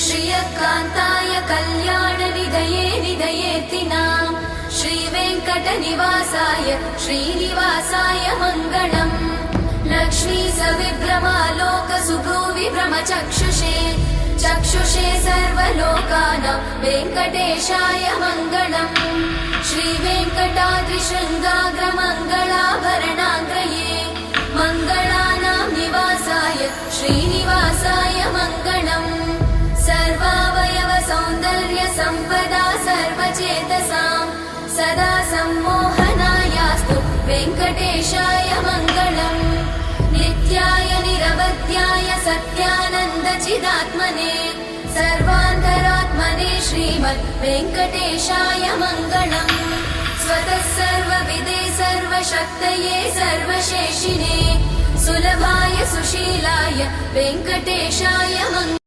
श्रियकान्ताय कल्याणनिधये निधयेतिनाम् श्रीवेङ्कटनिवासाय श्रीनिवासाय मङ्गलम्। लक्ष्मी सविभ्रमालोकसुभ्रूविभ्रमचक्षुषे चक्षुषे सर्वलोकानां वेङ्कटेशाय मङ्गलम्। श्रीवेङ्कटाद्रिशृङ्गाग्रमङ्गलाभरणाग्रये मङ्गलानां निवासाय श्रीनिवासाय मङ्गलम्। सर्वावयव सौन्दर्य सम्पदा सर्वचेतसां सदा सम्मोहनायास्तु वेङ्कटेशाय मङ्गलम्। नित्याय निरवध्याय सत्यानन्दचिदात्मने सर्वान्तरात्मने श्रीमद् वेङ्कटेशाय मङ्गलम्। स्वतः सर्वविदे सर्वशक्तये सर्वशेषिणे सुलभाय सुशीलाय वेङ्कटेशाय मङ्गलम्।